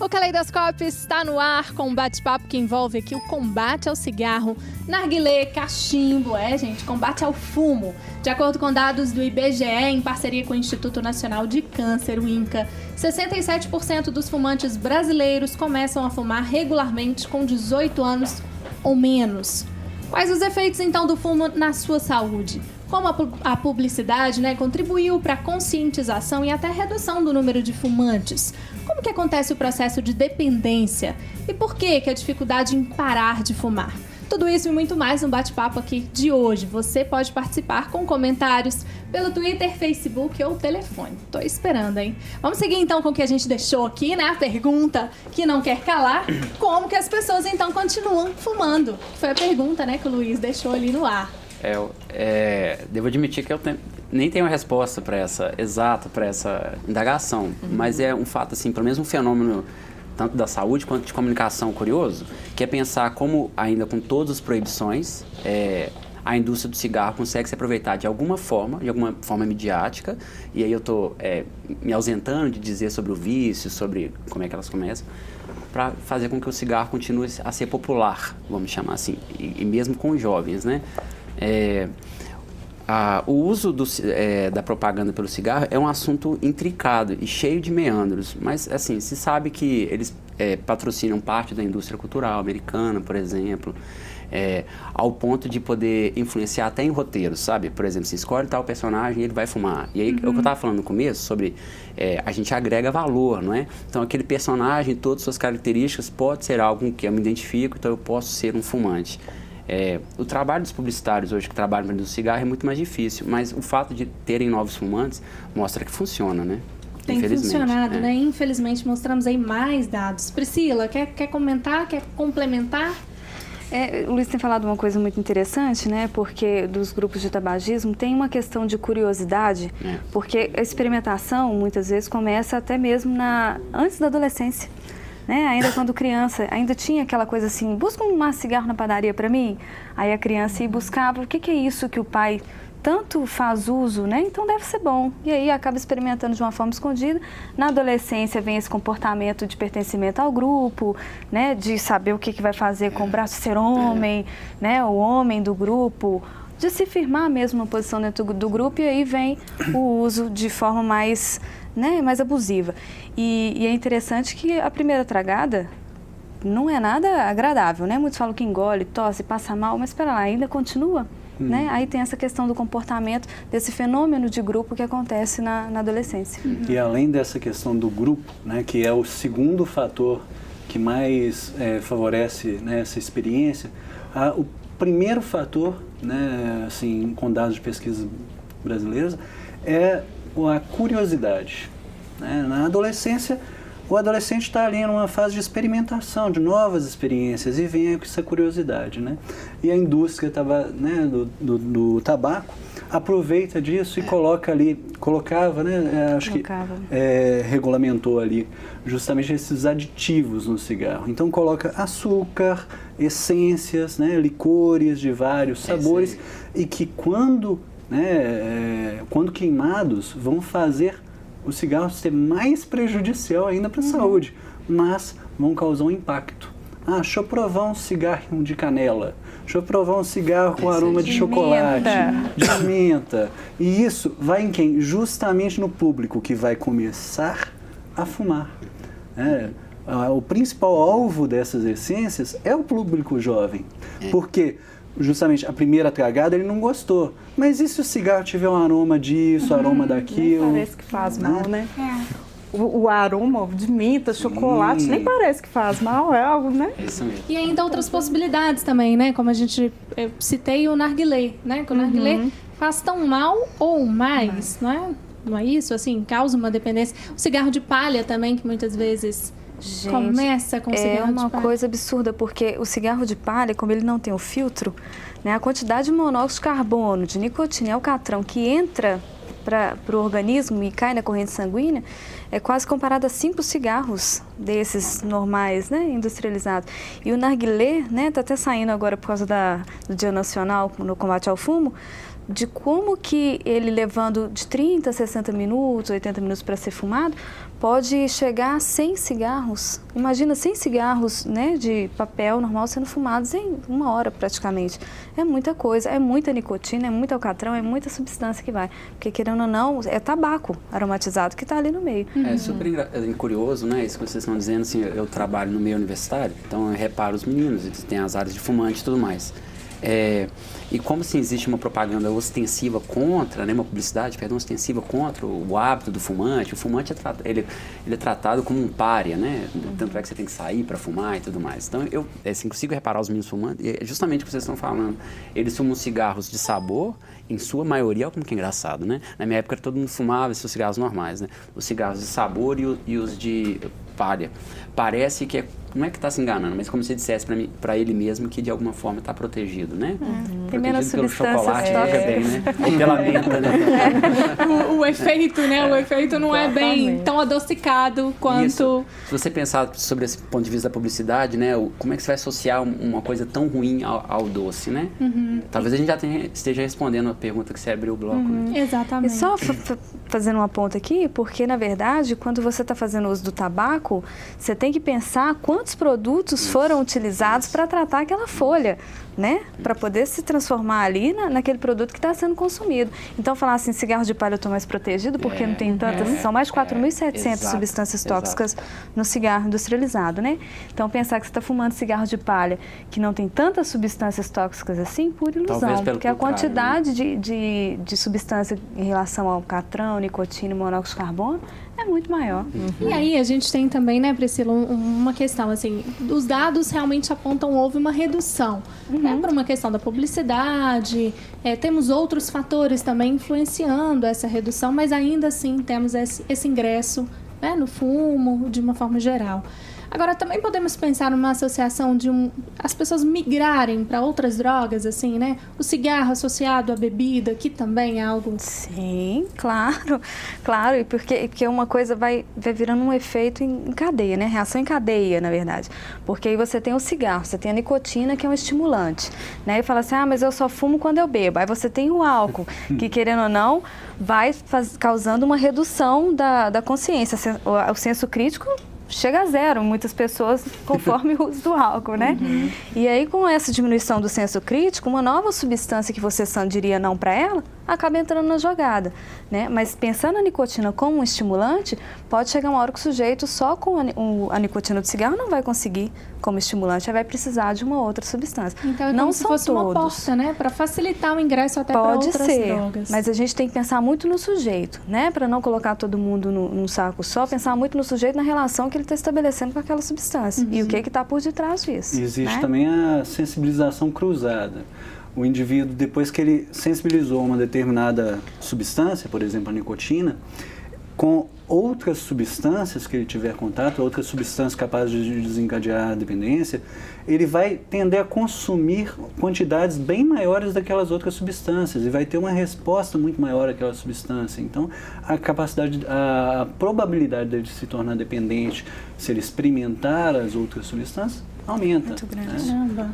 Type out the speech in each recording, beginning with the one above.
O Caleidoscópio está no ar com um bate-papo que envolve aqui o combate ao cigarro, narguilé, cachimbo, gente, combate ao fumo. De acordo com dados do IBGE, em parceria com o Instituto Nacional de Câncer, o INCA, 67% dos fumantes brasileiros começam a fumar regularmente com 18 anos ou menos. Quais os efeitos, então, do fumo na sua saúde? Como a publicidade, contribuiu para a conscientização e até redução do número de fumantes? Como que acontece o processo de dependência? E por que a dificuldade em parar de fumar? Tudo isso e muito mais no bate-papo aqui de hoje. Você pode participar com comentários pelo Twitter, Facebook ou telefone. Tô esperando, hein? Vamos seguir então com o que a gente deixou aqui, A pergunta que não quer calar. Como que as pessoas então continuam fumando? Foi a pergunta, que o Luiz deixou ali no ar. Devo admitir que eu nem tenho uma resposta exata para essa indagação, mas é um fato, assim, pelo menos um fenômeno tanto da saúde quanto de comunicação curioso, que é pensar como, ainda com todas as proibições, a indústria do cigarro consegue se aproveitar de alguma forma midiática, e aí eu estou me ausentando de dizer sobre o vício, sobre como é que elas começam, para fazer com que o cigarro continue a ser popular, vamos chamar assim, e mesmo com os jovens, O uso da propaganda pelo cigarro é um assunto intricado e cheio de meandros, mas assim, se sabe que eles patrocinam parte da indústria cultural americana, por exemplo, ao ponto de poder influenciar até em roteiros, sabe? Por exemplo, se escolhe tal personagem, ele vai fumar. E aí, o que eu estava falando no começo, sobre a gente agrega valor, não é? Então, aquele personagem, todas as suas características, pode ser algo que eu me identifico, então eu posso ser um fumante. O trabalho dos publicitários hoje que trabalham para a indústria do cigarro é muito mais difícil, mas o fato de terem novos fumantes mostra que funciona, Tem funcionado, Infelizmente, mostramos aí mais dados. Priscila, quer comentar, quer complementar? O Luiz tem falado uma coisa muito interessante, porque dos grupos de tabagismo tem uma questão de curiosidade, porque a experimentação muitas vezes começa até mesmo antes da adolescência. Ainda quando criança, ainda tinha aquela coisa assim, busca um maço de cigarro na padaria para mim. Aí a criança ia buscava, o que é isso que o pai tanto faz uso, então deve ser bom. E aí acaba experimentando de uma forma escondida. Na adolescência vem esse comportamento de pertencimento ao grupo, de saber o que vai fazer com o braço, ser homem, o homem do grupo, de se firmar mesmo uma posição dentro do grupo, e aí vem o uso de forma mais abusiva. E é interessante que a primeira tragada não é nada agradável, Muitos falam que engole, tosse, passa mal, mas espera lá, ainda continua, Aí tem essa questão do comportamento, desse fenômeno de grupo que acontece na adolescência. E além dessa questão do grupo, que é o segundo fator que mais favorece essa experiência, o primeiro fator, assim, com dados de pesquisa brasileiras, é a curiosidade. Na adolescência, o adolescente está ali numa fase de experimentação, de novas experiências, e vem com essa curiosidade. E a indústria do tabaco aproveita disso e colocava, acho que regulamentou ali justamente esses aditivos no cigarro. Então coloca açúcar, essências, licores de vários sabores, e que quando queimados vão fazer o cigarro ser mais prejudicial ainda para a saúde, mas vão causar um impacto. Deixa eu provar um cigarro de canela, deixa eu provar um cigarro com aroma de chocolate, de menta. E isso vai em quem? Justamente no público que vai começar a fumar. O principal alvo dessas essências é o público jovem, porque justamente a primeira tragada ele não gostou. Mas e se o cigarro tiver um aroma disso, aroma daquilo? Nem parece que faz mal, O aroma de menta, chocolate, nem parece que faz mal, é algo, Isso mesmo. E ainda outras possibilidades também, Como eu citei o narguilé, Que o narguilé faz tão mal ou mais, Não é isso? Assim, causa uma dependência. O cigarro de palha também, que muitas vezes... Gente, começa com cigarro de palha. É uma coisa absurda, porque o cigarro de palha, como ele não tem o filtro, a quantidade de monóxido de carbono, de nicotina e alcatrão que entra para o organismo e cai na corrente sanguínea é quase comparado a 5 cigarros desses normais, industrializados. E o narguilé, está até saindo agora por causa do Dia Nacional no combate ao fumo, de como que ele levando de 30 a 60 minutos, 80 minutos para ser fumado, pode chegar a 100 cigarros. Imagina 100 cigarros, né, de papel normal sendo fumados em 1 hora praticamente. É muita coisa, é muita nicotina, é muito alcatrão, é muita substância que vai. Porque querendo ou não, é tabaco aromatizado que está ali no meio. É super curioso, né, isso que vocês estão dizendo, assim, eu trabalho no meio universitário, então eu reparo os meninos, eles têm as áreas de fumante e tudo mais. E como assim existe uma propaganda ostensiva contra, né, uma publicidade, perdão, ostensiva contra o hábito do fumante, o fumante ele é tratado como um pária, né, tanto é que você tem que sair para fumar e tudo mais. Então eu assim, consigo reparar os meninos fumando, e é justamente o que vocês estão falando, eles fumam cigarros de sabor, em sua maioria, olha como que é engraçado, né, na minha época todo mundo fumava esses cigarros normais, né, os cigarros de sabor e os de pária. Parece que não é que está se enganando, mas como se dissesse para ele mesmo que de alguma forma está protegido, né? Menos pelo substâncias chocolate, tóxicas. bem, né? Ou pela menta, né? O efeito, né? O efeito não é bem tão adocicado quanto... Isso. Se você pensar sobre esse ponto de vista da publicidade, né? Como é que você vai associar uma coisa tão ruim ao doce, né? Talvez a gente já esteja respondendo a pergunta que você abriu o bloco, né? Exatamente. E só fazendo uma ponta aqui, porque na verdade, quando você está fazendo uso do tabaco, você tem que pensar quantos produtos foram utilizados para tratar aquela folha, né? Para poder se transformar ali naquele produto que está sendo consumido. Então, falar assim, cigarro de palha eu estou mais protegido porque não tem tantas, são mais de 4.700 substâncias tóxicas no cigarro industrializado, né? Então, pensar que você está fumando cigarro de palha que não tem tantas substâncias tóxicas assim, pura ilusão. Porque a quantidade de substância em relação ao alcatrão, nicotina e monóxido de carbono é muito maior. E aí a gente tem também, né, Priscila, uma questão assim, os dados realmente apontam houve uma redução, né, por uma questão da publicidade, temos outros fatores também influenciando essa redução, mas ainda assim temos esse ingresso, né, no fumo de uma forma geral. Agora, também podemos pensar numa associação de as pessoas migrarem para outras drogas, assim, né? O cigarro associado à bebida, que também é algo... Sim, claro, e porque uma coisa vai virando um efeito em cadeia, né? Reação em cadeia, na verdade. Porque aí você tem o cigarro, você tem a nicotina, que é um estimulante, né? E fala assim, mas eu só fumo quando eu bebo. Aí você tem o álcool, que querendo ou não, vai causando uma redução da consciência. O senso crítico chega a zero, muitas pessoas, conforme o uso do álcool, né? E aí, com essa diminuição do senso crítico, uma nova substância que você diria não para ela, acaba entrando na jogada, né? Mas pensando a nicotina como um estimulante, pode chegar uma hora que o sujeito só com a nicotina do cigarro não vai conseguir como estimulante, vai precisar de uma outra substância. Então é não como se fosse todos. uma porta, né? Para facilitar o ingresso até para outras drogas. Mas a gente tem que pensar muito no sujeito, né? Para não colocar todo mundo num saco só, pensar muito no sujeito, na relação que ele está estabelecendo com aquela substância. E o que está por detrás disso. Existe, né? também a sensibilização cruzada. O indivíduo, depois que ele sensibilizou uma determinada substância, por exemplo, a nicotina, com outras substâncias que ele tiver contato, outras substâncias capazes de desencadear a dependência, ele vai tender a consumir quantidades bem maiores daquelas outras substâncias e vai ter uma resposta muito maior àquela substância. Então, a probabilidade dele se tornar dependente, se ele experimentar as outras substâncias, aumenta. Muito grande. Caramba.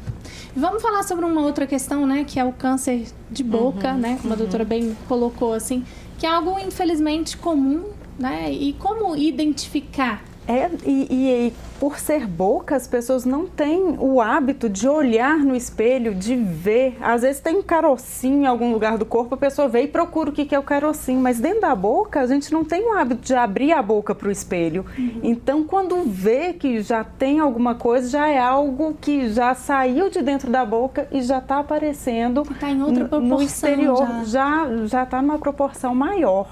Vamos falar sobre uma outra questão, né, que é o câncer de boca, né, como a doutora bem colocou, assim, que é algo infelizmente comum, né, e como identificar? E por ser boca, as pessoas não têm o hábito de olhar no espelho, de ver. Às vezes tem um carocinho em algum lugar do corpo, a pessoa vê e procura o que é o carocinho. Mas dentro da boca, a gente não tem o hábito de abrir a boca para o espelho. Então, quando vê que já tem alguma coisa, já é algo que já saiu de dentro da boca e já está aparecendo Está em outra proporção, no exterior. Já está numa proporção maior.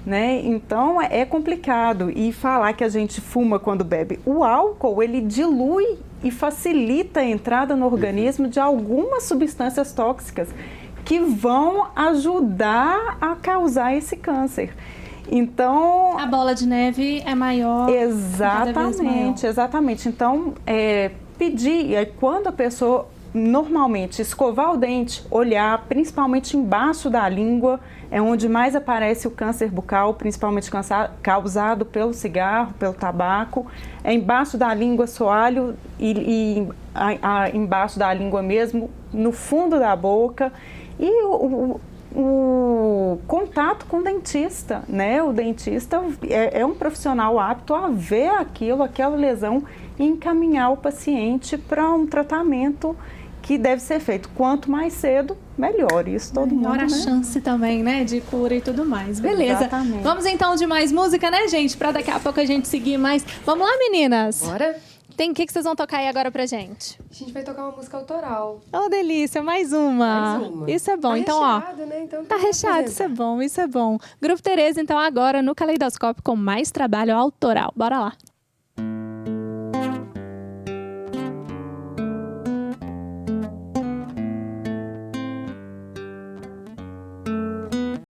Né? Então é complicado. E falar que a gente fuma quando bebe. O álcool, ele dilui e facilita a entrada no organismo de algumas substâncias tóxicas que vão ajudar a causar esse câncer. Então... A bola de neve é maior. Exatamente. Então, pedir, quando a pessoa normalmente escovar o dente, olhar principalmente embaixo da língua, é onde mais aparece o câncer bucal, principalmente causado pelo cigarro, pelo tabaco. É embaixo da língua, soalho e embaixo da língua mesmo, no fundo da boca. E o contato com o dentista, né? O dentista é um profissional apto a ver aquela lesão e encaminhar o paciente para um tratamento que deve ser feito. Quanto mais cedo, melhor. Isso todo mundo, Melhor a né? chance também, né, de cura e tudo mais. Beleza. Exatamente. Vamos então de mais música, né, gente? Pra daqui a pouco a gente seguir mais. Vamos lá, meninas? Bora? O que vocês vão tocar aí agora pra gente? A gente vai tocar uma música autoral. Oh, delícia, mais uma. Mais uma. Isso é bom. Tá então, recheado, né? Então, tá recheado, isso é bom, isso é bom. Grupo Tereza, então, agora no Caleidoscópio com mais trabalho autoral. Bora lá.